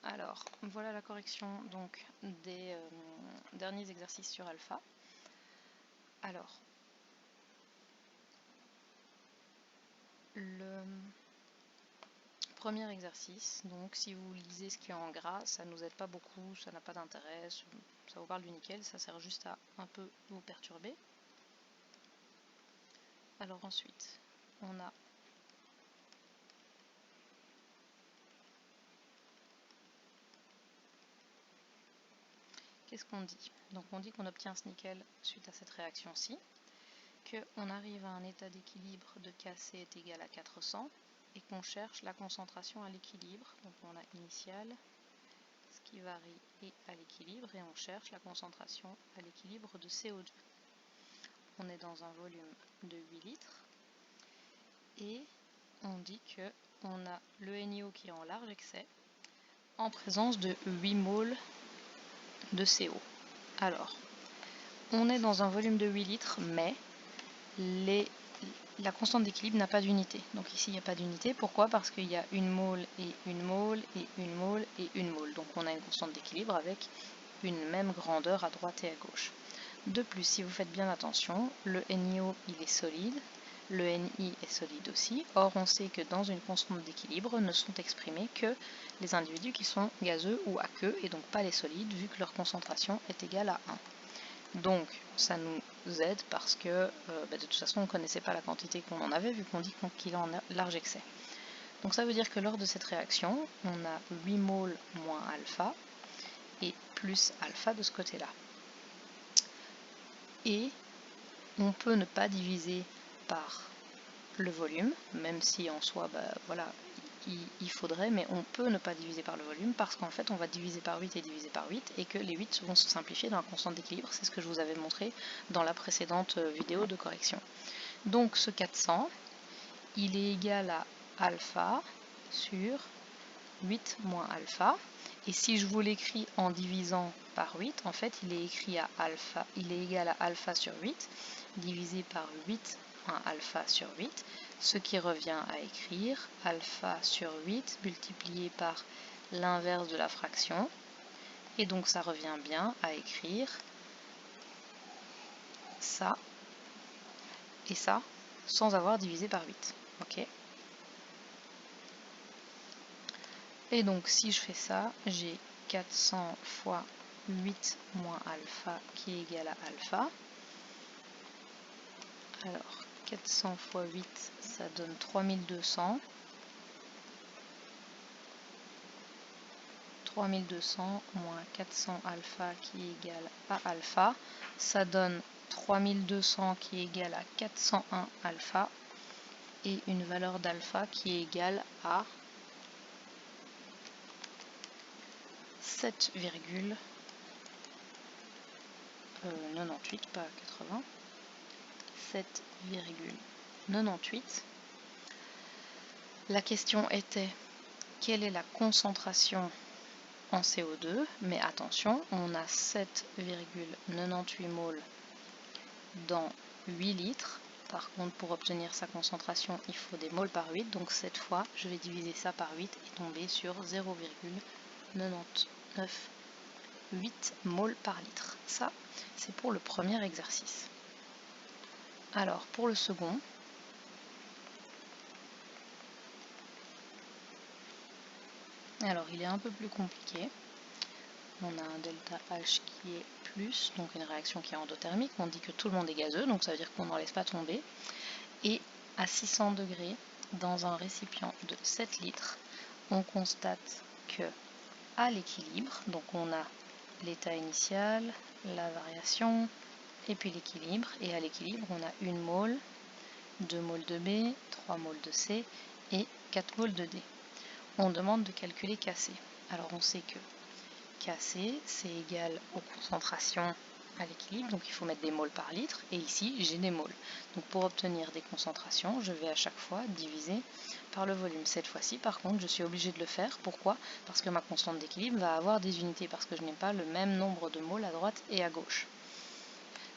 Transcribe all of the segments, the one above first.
Alors, voilà la correction donc des derniers exercices sur alpha. Alors, le premier exercice, donc si vous lisez ce qui est en gras, ça ne nous aide pas beaucoup, ça n'a pas d'intérêt, ça vous parle du nickel, ça sert juste à un peu vous perturber. Alors ensuite, on a qu'est-ce qu'on dit? Donc on dit qu'on obtient ce nickel suite à cette réaction-ci, qu'on arrive à un état d'équilibre de Kc est égal à 400 et qu'on cherche la concentration à l'équilibre. Donc on a initial, ce qui varie et à l'équilibre, et on cherche la concentration à l'équilibre de CO2. On est dans un volume de 8 litres et on dit qu'on a le NiO qui est en large excès en présence de 8 moles de CO. Alors, on est dans un volume de 8 litres, mais la constante d'équilibre n'a pas d'unité. Donc ici, il n'y a pas d'unité. Pourquoi? Parce qu'il y a une mole et une mole et une mole et une mole. Donc on a une constante d'équilibre avec une même grandeur à droite et à gauche. De plus, si vous faites bien attention, le NiO il est solide, le Ni est solide aussi. Or, on sait que dans une constante d'équilibre ne sont exprimés que les individus qui sont gazeux ou aqueux, et donc pas les solides, vu que leur concentration est égale à 1. Donc, ça nous aide parce que de toute façon, on ne connaissait pas la quantité qu'on en avait, vu qu'on dit qu'il est en large excès. Donc ça veut dire que lors de cette réaction, on a 8 moles moins alpha et plus alpha de ce côté-là. Et on peut ne pas diviser par le volume, même si en soi, voilà, il faudrait, mais on peut ne pas diviser par le volume parce qu'en fait on va diviser par 8 et diviser par 8 et que les 8 vont se simplifier dans la constante d'équilibre, c'est ce que je vous avais montré dans la précédente vidéo de correction. Donc ce 400, il est égal à alpha sur 8 moins alpha, et si je vous l'écris en divisant par 8, en fait il est écrit à alpha, il est égal à alpha sur 8 divisé par 8 moins alpha sur 8, ce qui revient à écrire alpha sur 8 multiplié par l'inverse de la fraction, et donc ça revient bien à écrire ça et ça sans avoir divisé par 8. Ok. Et donc si je fais ça, j'ai 400 fois 8 moins alpha qui est égal à alpha. Alors 400 fois 8, ça donne 3200. 3200 moins 400 alpha qui est égal à alpha, ça donne 3200 qui est égal à 401 alpha et une valeur d'alpha qui est égale à 7,98, pas 80, 7,98. La question était quelle est la concentration en CO2, mais attention, on a 7,98 moles dans 8 litres. Par contre, pour obtenir sa concentration, il faut des moles par 8. Donc cette fois, je vais diviser ça par 8 et tomber sur 0,998 moles par litre. Ça, c'est pour le premier exercice. Alors, pour le second, alors il est un peu plus compliqué. On a un delta H qui est plus, donc une réaction qui est endothermique. On dit que tout le monde est gazeux, donc ça veut dire qu'on n'en laisse pas tomber. Et à 600 degrés, dans un récipient de 7 litres, on constate que à l'équilibre, donc on a l'état initial, la variation, et puis l'équilibre. Et à l'équilibre, on a 1 mole, 2 moles de B, 3 moles de C et 4 moles de D. On demande de calculer Kc. Alors on sait que Kc, c'est égal aux concentrations à l'équilibre, donc il faut mettre des moles par litre, et ici j'ai des moles. Donc pour obtenir des concentrations, je vais à chaque fois diviser par le volume. Cette fois-ci, par contre, je suis obligée de le faire. Pourquoi? Parce que ma constante d'équilibre va avoir des unités, parce que je n'ai pas le même nombre de moles à droite et à gauche.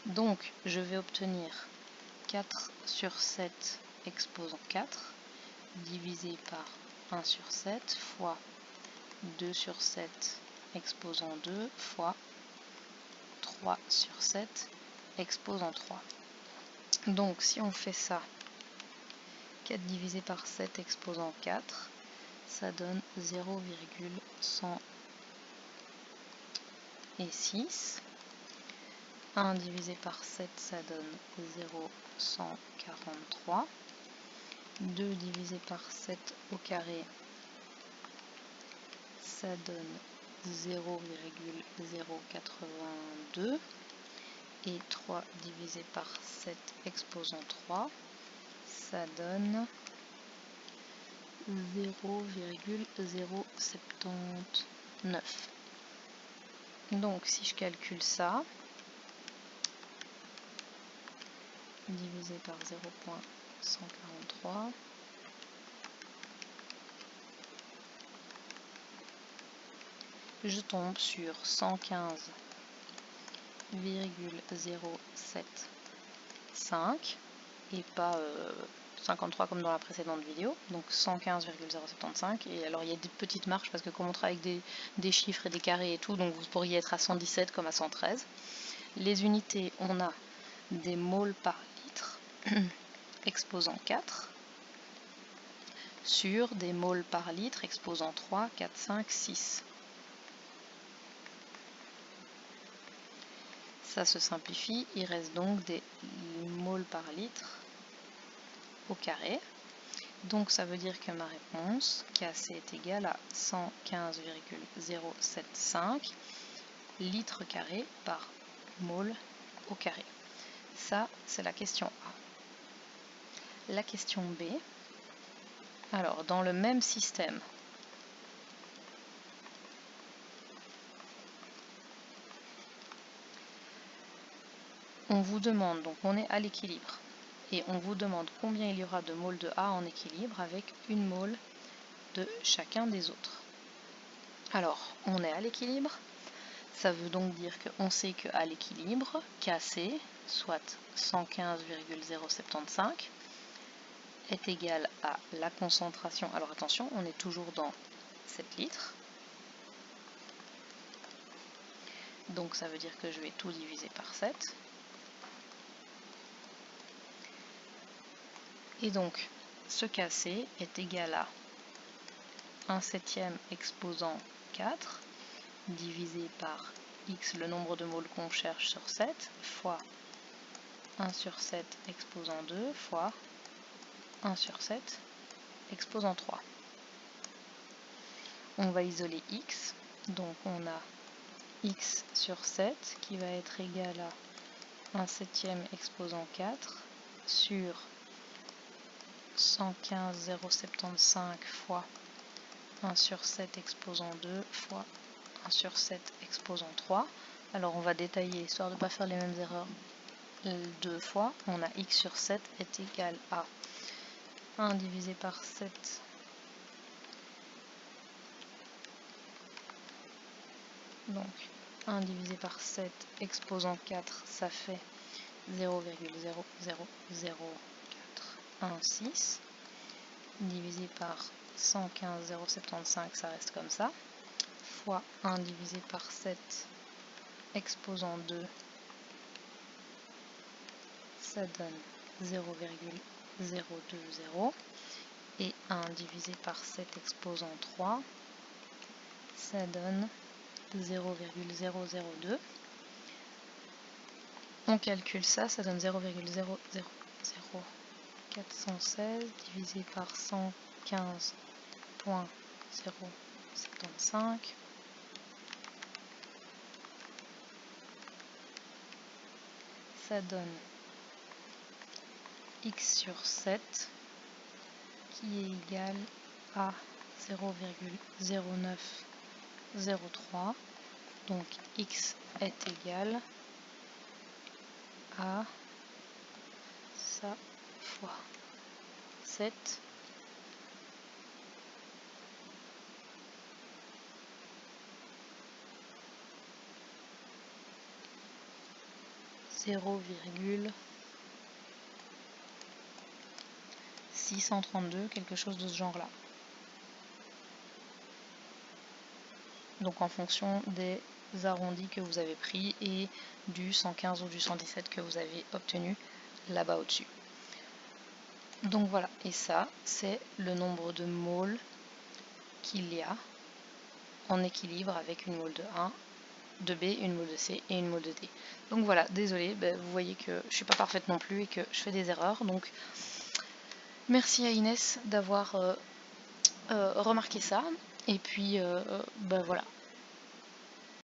Donc je vais obtenir 4 sur 7 exposant 4, divisé par 1 sur 7 fois 2 sur 7 exposant 2 fois 3 sur 7 exposant 3. Donc si on fait ça, 4 divisé par 7 exposant 4, ça donne 0,106. 1 divisé par 7, ça donne 0,143. 2 divisé par 7 au carré, ça donne 0,082. Et 3 divisé par 7 exposant 3, ça donne 0,079. Donc si je calcule ça, divisé par 0,143, je tombe sur 115,075 et pas 53 comme dans la précédente vidéo, donc 115,075. Et alors il y a des petites marges parce que comme on travaille avec des chiffres et des carrés et tout, donc vous pourriez être à 117 comme à 113. Les unités, on a des moles par litre exposant 4 sur des moles par litre exposant 3, 4, 5, 6. Ça se simplifie, il reste donc des moles par litre au carré. Donc ça veut dire que ma réponse, KC, est égale à 115,075 litres carrés par mole au carré. Ça, c'est la question A. La question B, alors dans le même système, on vous demande, donc on est à l'équilibre, et on vous demande combien il y aura de moles de A en équilibre avec une mole de chacun des autres. Alors, on est à l'équilibre, ça veut donc dire qu'on sait qu'à l'équilibre, KC, soit 115,075, est égal à la concentration, alors attention, on est toujours dans 7 litres, donc ça veut dire que je vais tout diviser par 7. Et donc, ce KC est égal à 1 septième exposant 4, divisé par x, le nombre de moles qu'on cherche sur 7, fois 1 sur 7 exposant 2, fois 1 sur 7 exposant 3. On va isoler x, donc on a x sur 7 qui va être égal à 1 septième exposant 4 sur 115,075 fois 1 sur 7 exposant 2 fois 1 sur 7 exposant 3. Alors on va détailler, histoire de ne pas faire les mêmes erreurs deux fois. On a x sur 7 est égal à 1 divisé par 7 donc 1 divisé par 7 exposant 4, ça fait 0,0000416 divisé par 115,075, ça reste comme ça, fois 1 divisé par 7 exposant 2, ça donne 0,020, et 1 divisé par 7 exposant 3, ça donne 0,002. On calcule ça, ça donne 0,00416 divisé par 115,075. Ça donne x sur 7 qui est égal à 0,0903. Donc x est égal à ça fois 7 0,632, quelque chose de ce genre-là. donc en fonction des arrondis que vous avez pris et du 115 ou du 117 que vous avez obtenu là-bas au-dessus. Donc voilà, et ça c'est le nombre de môles qu'il y a en équilibre avec une môle de 1, de B, une môle de C et une môle de D. Donc voilà, désolé, vous voyez que je suis pas parfaite non plus et que je fais des erreurs. Donc merci à Inès d'avoir remarqué ça. Et puis voilà,